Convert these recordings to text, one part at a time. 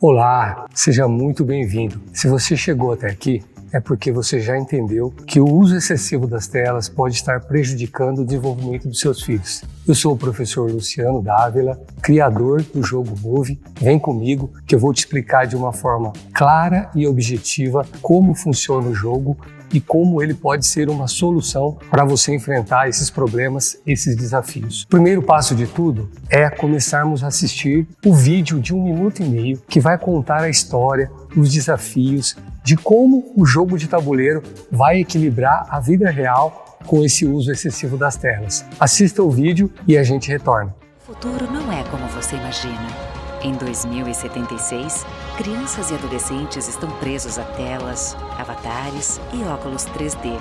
Olá, seja muito bem-vindo. Se você chegou até aqui, é porque você já entendeu que o uso excessivo das telas pode estar prejudicando o desenvolvimento dos seus filhos. Eu sou o professor Luciano Dávila, criador do jogo Move. Vem comigo que eu vou te explicar de uma forma clara e objetiva como funciona o jogo e como ele pode ser uma solução para você enfrentar esses problemas, esses desafios. O primeiro passo de tudo é começarmos a assistir o vídeo de 1 minuto e meio que vai contar a história, os desafios, de como o jogo de tabuleiro vai equilibrar a vida real com esse uso excessivo das telas. Assista o vídeo e a gente retorna. O futuro não é como você imagina. Em 2076, crianças e adolescentes estão presos a telas, avatares e óculos 3D.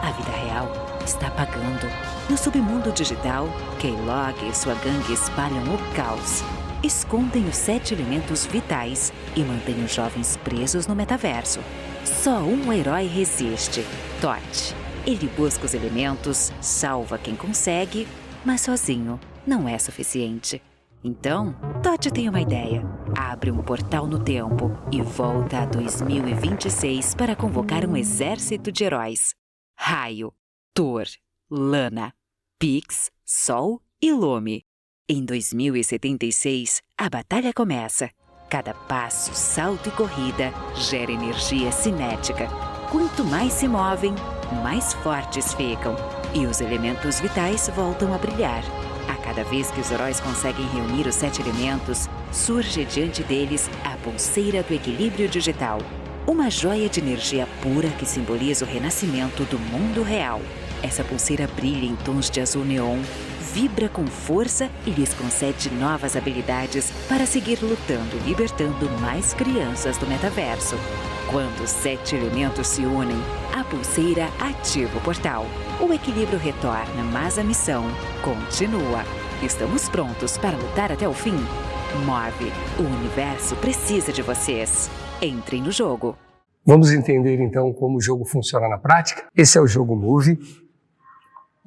A vida real está apagando. No submundo digital, Keylog e sua gangue espalham o caos. Escondem os 7 elementos vitais e mantêm os jovens presos no metaverso. Só um herói resiste, Todd. Ele busca os elementos, salva quem consegue, mas sozinho não é suficiente. Então, Todd tem uma ideia. Abre um portal no tempo e volta a 2026 para convocar um exército de heróis. Raio, Thor, Lana, Pix, Sol e Lume. Em 2076, a batalha começa. Cada passo, salto e corrida gera energia cinética. Quanto mais se movem, mais fortes ficam. E os elementos vitais voltam a brilhar. A cada vez que os heróis conseguem reunir os 7 elementos, surge diante deles a pulseira do equilíbrio digital. Uma joia de energia pura que simboliza o renascimento do mundo real. Essa pulseira brilha em tons de azul neon, vibra com força e lhes concede novas habilidades para seguir lutando e libertando mais crianças do metaverso. Quando os 7 elementos se unem, a pulseira ativa o portal. O equilíbrio retorna, mas a missão continua. Estamos prontos para lutar até o fim? Move, o universo precisa de vocês. Entrem no jogo. Vamos entender então como o jogo funciona na prática? Esse é o jogo Move,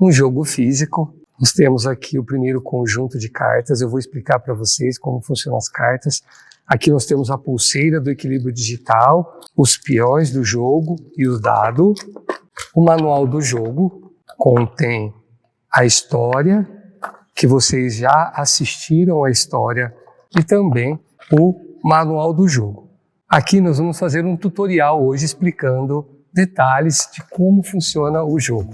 um jogo físico. Nós temos aqui o primeiro conjunto de cartas. Eu vou explicar para vocês como funcionam as cartas. Aqui nós temos a pulseira do equilíbrio digital, os peões do jogo e o dado. O manual do jogo contém a história, que vocês já assistiram a história, e também o manual do jogo. Aqui nós vamos fazer um tutorial hoje explicando detalhes de como funciona o jogo.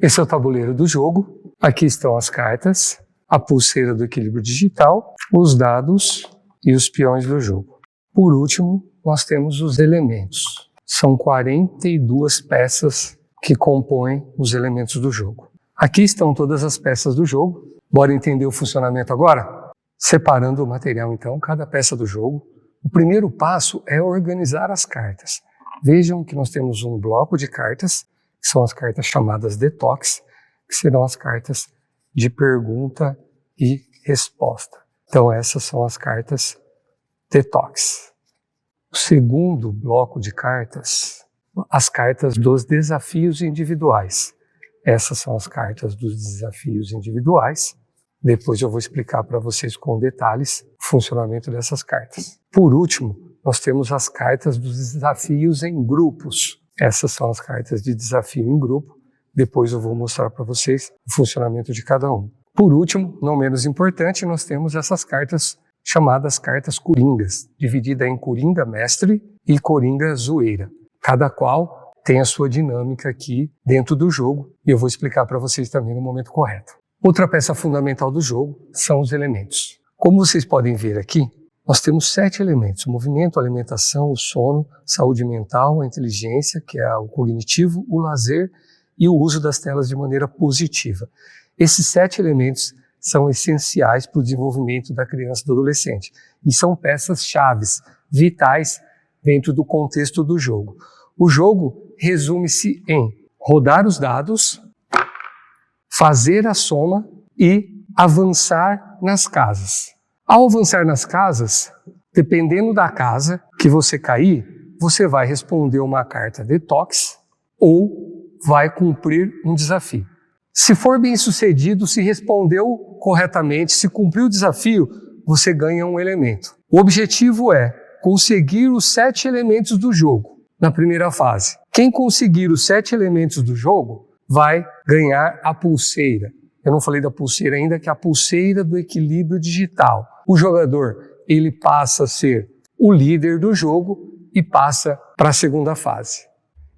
Esse é o tabuleiro do jogo. Aqui estão as cartas, a pulseira do equilíbrio digital, os dados e os peões do jogo. Por último, nós temos os elementos. São 42 peças que compõem os elementos do jogo. Aqui estão todas as peças do jogo. Bora entender o funcionamento agora? Separando o material, então, cada peça do jogo. O primeiro passo é organizar as cartas. Vejam que nós temos um bloco de cartas, que são as cartas chamadas Detox, que serão as cartas de pergunta e resposta. Então, essas são as cartas Detox. O segundo bloco de cartas, as cartas dos desafios individuais. Essas são as cartas dos desafios individuais. Depois eu vou explicar para vocês com detalhes o funcionamento dessas cartas. Por último, nós temos as cartas dos desafios em grupos. Essas são as cartas de desafio em grupo. Depois eu vou mostrar para vocês o funcionamento de cada um. Por último, não menos importante, nós temos essas cartas chamadas cartas coringas, dividida em coringa mestre e coringa zoeira. Cada qual tem a sua dinâmica aqui dentro do jogo e eu vou explicar para vocês também no momento correto. Outra peça fundamental do jogo são os elementos. Como vocês podem ver aqui, nós temos 7 elementos: o movimento, a alimentação, o sono, saúde mental, a inteligência, que é o cognitivo, o lazer e o uso das telas de maneira positiva. Esses 7 elementos são essenciais para o desenvolvimento da criança e do adolescente e são peças-chaves, vitais dentro do contexto do jogo. O jogo resume-se em rodar os dados, fazer a soma e avançar nas casas. Ao avançar nas casas, dependendo da casa que você cair, você vai responder uma carta detox ou vai cumprir um desafio. Se for bem sucedido, se respondeu corretamente, se cumpriu o desafio, você ganha um elemento. O objetivo é conseguir os 7 elementos do jogo na primeira fase. Quem conseguir os 7 elementos do jogo vai ganhar a pulseira. Eu não falei da pulseira ainda, que é a pulseira do equilíbrio digital. O jogador, ele passa a ser o líder do jogo e passa para a segunda fase.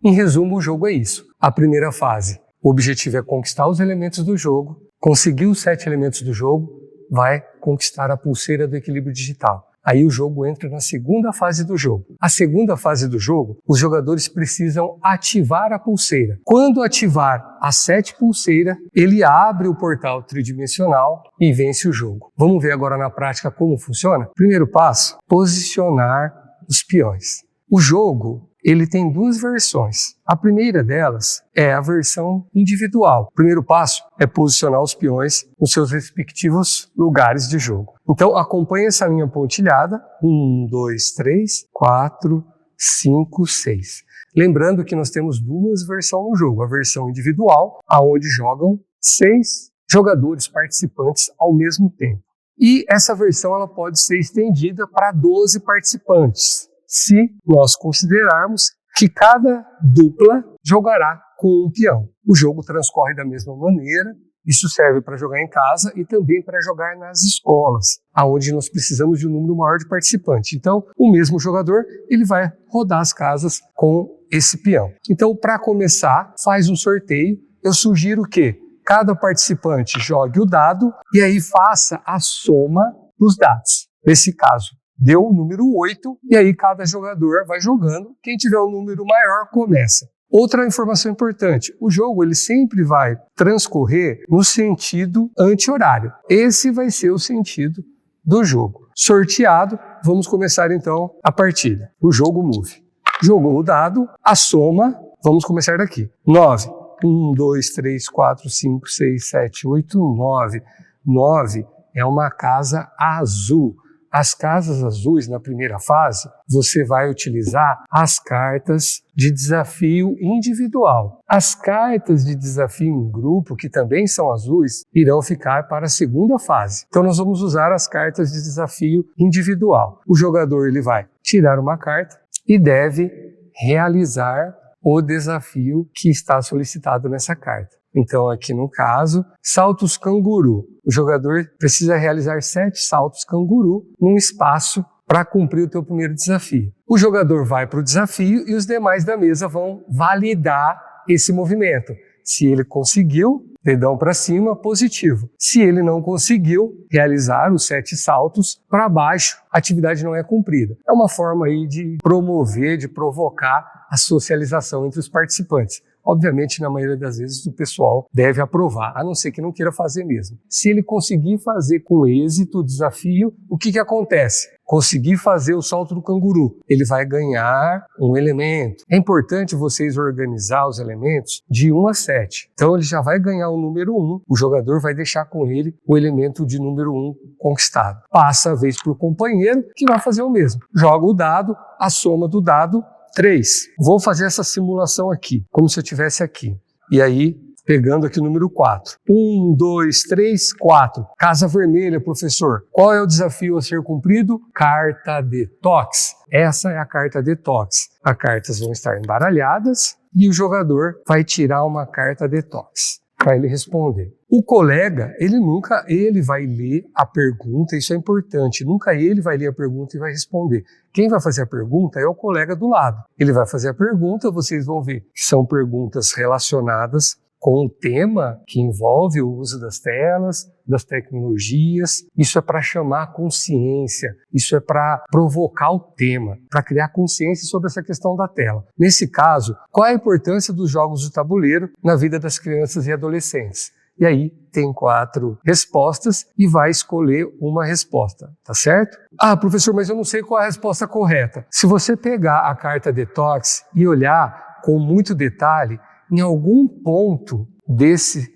Em resumo, o jogo é isso. A primeira fase, o objetivo é conquistar os elementos do jogo, conseguir os 7 elementos do jogo, vai conquistar a pulseira do equilíbrio digital. Aí o jogo entra na segunda fase do jogo. A segunda fase do jogo, os jogadores precisam ativar a pulseira. Quando ativar as 7 pulseiras, ele abre o portal tridimensional e vence o jogo. Vamos ver agora na prática como funciona? Primeiro passo, posicionar os peões. O jogo, ele tem 2 versões. A primeira delas é a versão individual. O primeiro passo é posicionar os peões nos seus respectivos lugares de jogo. Então, acompanhe essa linha pontilhada. 1, 2, 3, 4, 5, 6. Lembrando que nós temos 2 versões no jogo. A versão individual, onde jogam 6 jogadores participantes ao mesmo tempo. E essa versão ela pode ser estendida para 12 participantes, se nós considerarmos que cada dupla jogará com um peão. O jogo transcorre da mesma maneira, isso serve para jogar em casa e também para jogar nas escolas, onde nós precisamos de um número maior de participantes. Então, o mesmo jogador ele vai rodar as casas com esse peão. Então, para começar, faz um sorteio. Eu sugiro que cada participante jogue o dado e aí faça a soma dos dados. Nesse caso, deu o número 8 e aí cada jogador vai jogando. Quem tiver o número maior começa. Outra informação importante, o jogo ele sempre vai transcorrer no sentido anti-horário. Esse vai ser o sentido do jogo. Sorteado, vamos começar então a partida. O jogo Move. Jogou o dado, a soma, vamos começar daqui. 9. 1, 2, 3, 4, 5, 6, 7, 8, 9. 9 é uma casa azul. As casas azuis, na primeira fase, você vai utilizar as cartas de desafio individual. As cartas de desafio em grupo, que também são azuis, irão ficar para a segunda fase. Então, nós vamos usar as cartas de desafio individual. O jogador ele vai tirar uma carta e deve realizar o desafio que está solicitado nessa carta. Então, aqui no caso, saltos canguru. O jogador precisa realizar 7 saltos canguru num espaço para cumprir o teu primeiro desafio. O jogador vai para o desafio e os demais da mesa vão validar esse movimento. Se ele conseguiu, dedão para cima, positivo. Se ele não conseguiu realizar os 7 saltos, para baixo, a atividade não é cumprida. É uma forma aí de promover, de provocar a socialização entre os participantes. Obviamente, na maioria das vezes, o pessoal deve aprovar, a não ser que não queira fazer mesmo. Se ele conseguir fazer com êxito o desafio, o que acontece? Conseguir fazer o salto do canguru, ele vai ganhar um elemento. É importante vocês organizar os elementos de 1 a 7. Então, ele já vai ganhar o número 1, o jogador vai deixar com ele o elemento de número 1 conquistado. Passa a vez para o companheiro, que vai fazer o mesmo. Joga o dado, a soma do dado, 3. Vou fazer essa simulação aqui, como se eu estivesse aqui. E aí, pegando aqui o número 4. 1, 2, 3, 4. Casa vermelha, professor. Qual é o desafio a ser cumprido? Carta detox. Essa é a carta detox. As cartas vão estar embaralhadas e o jogador vai tirar uma carta detox para ele responder. O colega, ele vai ler a pergunta, isso é importante, nunca ele vai ler a pergunta e vai responder. Quem vai fazer a pergunta é o colega do lado. Ele vai fazer a pergunta, vocês vão ver que são perguntas relacionadas com o tema que envolve o uso das telas, das tecnologias. Isso é para chamar consciência, isso é para provocar o tema, para criar consciência sobre essa questão da tela. Nesse caso, qual é a importância dos jogos de tabuleiro na vida das crianças e adolescentes? E aí tem 4 respostas e vai escolher uma resposta, tá certo? Ah, professor, mas eu não sei qual é a resposta correta. Se você pegar a carta detox e olhar com muito detalhe, em algum ponto desse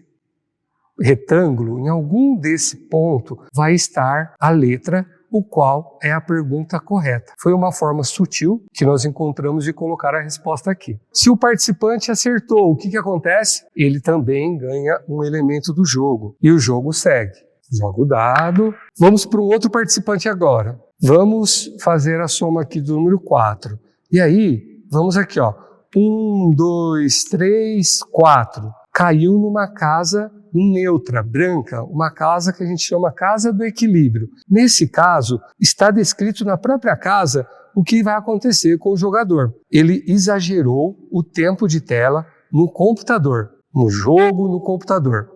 retângulo, em algum desse ponto, vai estar a letra o qual é a pergunta correta. Foi uma forma sutil que nós encontramos de colocar a resposta aqui. Se o participante acertou, o que acontece? Ele também ganha um elemento do jogo e o jogo segue. Joga o dado. Vamos para um outro participante agora. Vamos fazer a soma aqui do número 4. E aí, vamos aqui, ó. 1, 2, 3, 4. Caiu numa casa neutra, branca, uma casa que a gente chama casa do equilíbrio. Nesse caso, está descrito na própria casa o que vai acontecer com o jogador. Ele exagerou o tempo de tela no computador, no jogo, no computador.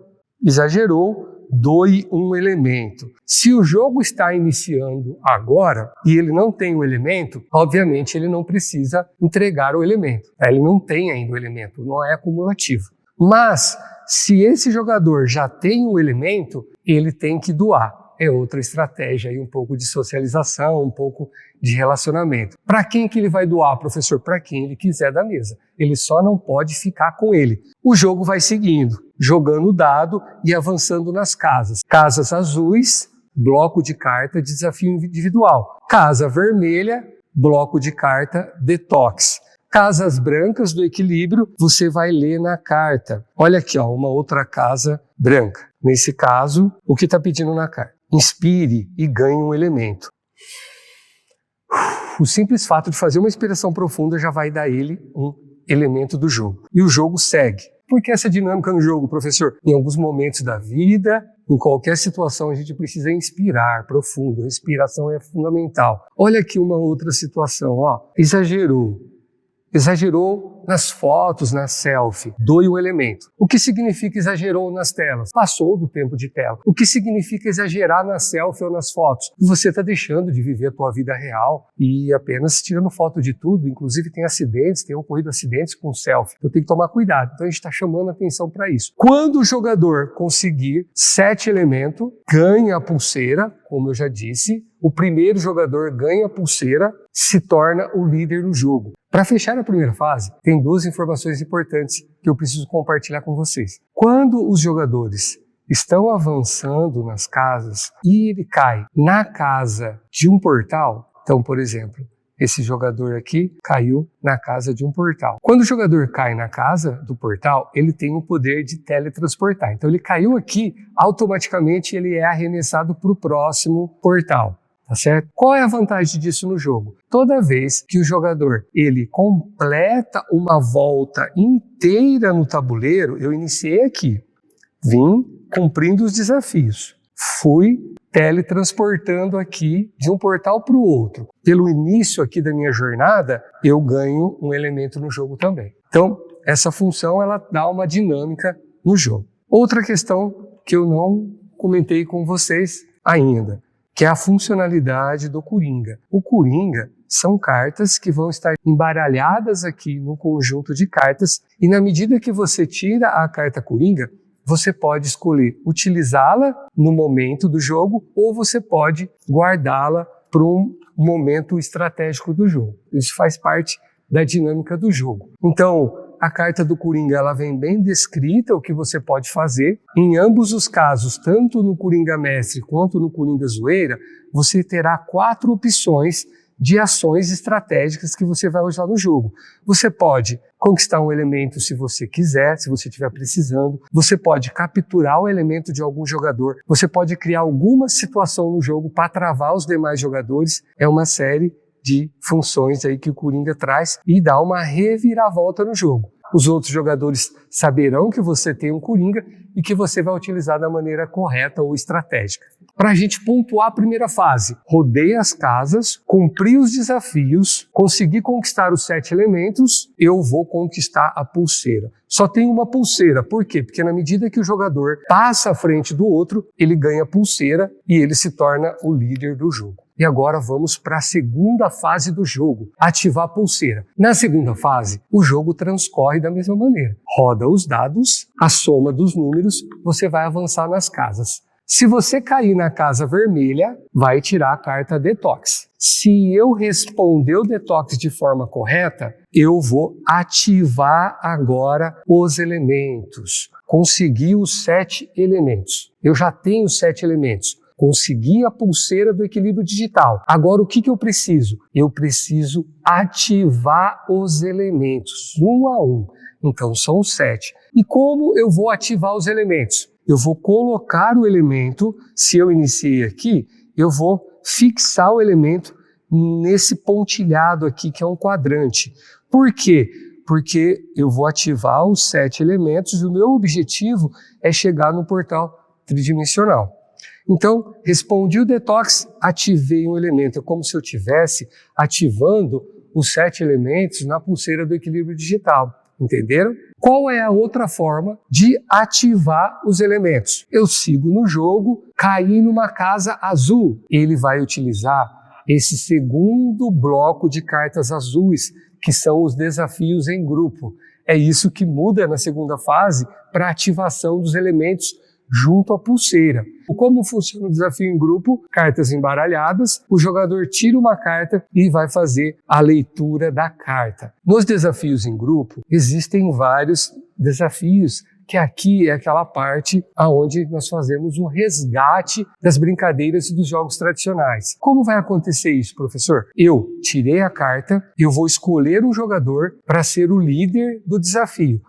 Exagerou, doe um elemento. Se o jogo está iniciando agora e ele não tem o elemento, obviamente ele não precisa entregar o elemento. Ele não tem ainda o elemento, não é acumulativo. Mas, se esse jogador já tem um elemento, ele tem que doar. É outra estratégia aí, um pouco de socialização, um pouco de relacionamento. Para quem que ele vai doar, professor? Para quem ele quiser da mesa. Ele só não pode ficar com ele. O jogo vai seguindo, jogando o dado e avançando nas casas. Casas azuis, bloco de carta, desafio individual. Casa vermelha, bloco de carta, detox. Casas brancas do equilíbrio, você vai ler na carta. Olha aqui, ó, uma outra casa branca. Nesse caso, o que está pedindo na carta? Inspire e ganhe um elemento. O simples fato de fazer uma inspiração profunda já vai dar a ele um elemento do jogo. E o jogo segue. Por que essa dinâmica no jogo, professor? Em alguns momentos da vida, em qualquer situação, a gente precisa inspirar profundo. Respiração é fundamental. Olha aqui uma outra situação, ó. Exagerou nas fotos, na selfie, doe um elemento. O que significa exagerou nas telas? Passou do tempo de tela. O que significa exagerar na selfie ou nas fotos? Você está deixando de viver a tua vida real e apenas tirando foto de tudo. Inclusive tem ocorrido acidentes com selfie. Então tem que tomar cuidado. Então a gente está chamando a atenção para isso. Quando o jogador conseguir 7 elementos, ganha a pulseira, como eu já disse. O primeiro jogador ganha a pulseira, se torna o líder do jogo. Para fechar a primeira fase, tem 2 informações importantes que eu preciso compartilhar com vocês. Quando os jogadores estão avançando nas casas e ele cai na casa de um portal, então, por exemplo, esse jogador aqui caiu na casa de um portal. Quando o jogador cai na casa do portal, ele tem o poder de teletransportar. Então, ele caiu aqui, automaticamente ele é arremessado para o próximo portal. Tá certo? Qual é a vantagem disso no jogo? Toda vez que o jogador ele completa uma volta inteira no tabuleiro, eu iniciei aqui, vim cumprindo os desafios, fui teletransportando aqui de um portal para o outro. Pelo início aqui da minha jornada, eu ganho um elemento no jogo também. Então, essa função ela dá uma dinâmica no jogo. Outra questão que eu não comentei com vocês ainda, que é a funcionalidade do Coringa. O Coringa são cartas que vão estar embaralhadas aqui no conjunto de cartas e na medida que você tira a carta Coringa, você pode escolher utilizá-la no momento do jogo ou você pode guardá-la para um momento estratégico do jogo. Isso faz parte da dinâmica do jogo. Então, a carta do Coringa ela vem bem descrita o que você pode fazer. Em ambos os casos, tanto no Coringa Mestre quanto no Coringa Zoeira, você terá 4 opções de ações estratégicas que você vai usar no jogo. Você pode conquistar um elemento se você quiser, se você estiver precisando. Você pode capturar o elemento de algum jogador. Você pode criar alguma situação no jogo para travar os demais jogadores. É uma série de funções aí que o Coringa traz e dá uma reviravolta no jogo. Os outros jogadores saberão que você tem um Coringa e que você vai utilizar da maneira correta ou estratégica. Para a gente pontuar a primeira fase, rodei as casas, cumpri os desafios, consegui conquistar os 7 elementos, eu vou conquistar a pulseira. Só tem uma pulseira, por quê? Porque na medida que o jogador passa à frente do outro, ele ganha pulseira e ele se torna o líder do jogo. E agora vamos para a segunda fase do jogo, ativar a pulseira. Na segunda fase, o jogo transcorre da mesma maneira. Roda os dados, a soma dos números, você vai avançar nas casas. Se você cair na casa vermelha, vai tirar a carta Detox. Se eu responder o Detox de forma correta, eu vou ativar agora os elementos. Consegui os 7 elementos. Eu já tenho 7 elementos. Consegui a pulseira do equilíbrio digital. Agora, o que eu preciso? Eu preciso ativar os elementos, um a um. Então, são 7. E como eu vou ativar os elementos? Eu vou colocar o elemento, se eu iniciei aqui, eu vou fixar o elemento nesse pontilhado aqui, que é um quadrante. Por quê? Porque eu vou ativar os 7 elementos e o meu objetivo é chegar no portal tridimensional. Então, respondi o detox, ativei um elemento. É como se eu estivesse ativando os 7 elementos na pulseira do equilíbrio digital. Entenderam? Qual é a outra forma de ativar os elementos? Eu sigo no jogo, caí numa casa azul. Ele vai utilizar esse segundo bloco de cartas azuis, que são os desafios em grupo. É isso que muda na segunda fase para a ativação dos elementos junto à pulseira. Como funciona o desafio em grupo? Cartas embaralhadas, o jogador tira uma carta e vai fazer a leitura da carta. Nos desafios em grupo, existem vários desafios, que aqui é aquela parte onde nós fazemos um resgate das brincadeiras e dos jogos tradicionais. Como vai acontecer isso, professor? Eu tirei a carta, eu vou escolher um jogador para ser o líder do desafio.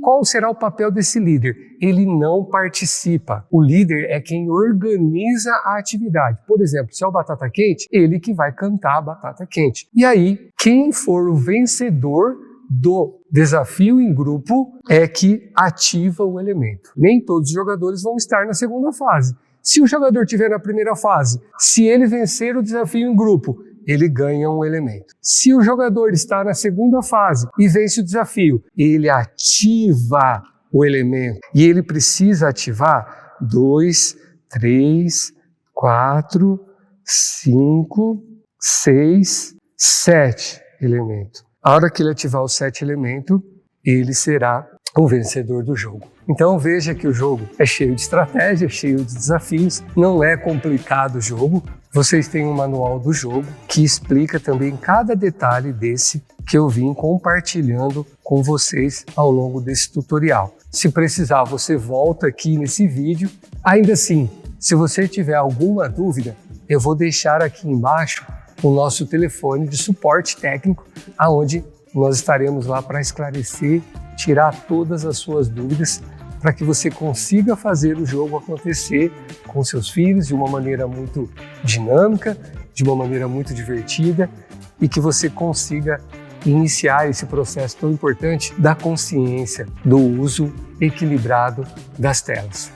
Qual será o papel desse líder? Ele não participa. O líder é quem organiza a atividade. Por exemplo, se é o Batata Quente, ele que vai cantar a Batata Quente. E aí, quem for o vencedor do desafio em grupo é que ativa o elemento. Nem todos os jogadores vão estar na segunda fase. Se o jogador estiver na primeira fase, se ele vencer o desafio em grupo, ele ganha um elemento. Se o jogador está na segunda fase e vence o desafio, ele ativa o elemento. E ele precisa ativar 2, 3, 4, 5, 6, 7 elementos. A hora que ele ativar os 7 elementos, ele será o vencedor do jogo. Então veja que o jogo é cheio de estratégia, cheio de desafios, não é complicado o jogo. Vocês têm um manual do jogo que explica também cada detalhe desse que eu vim compartilhando com vocês ao longo desse tutorial. Se precisar, você volta aqui nesse vídeo. Ainda assim, se você tiver alguma dúvida, eu vou deixar aqui embaixo o nosso telefone de suporte técnico, aonde nós estaremos lá para esclarecer, tirar todas as suas dúvidas, para que você consiga fazer o jogo acontecer com seus filhos de uma maneira muito dinâmica, de uma maneira muito divertida, e que você consiga iniciar esse processo tão importante da consciência, do uso equilibrado das telas.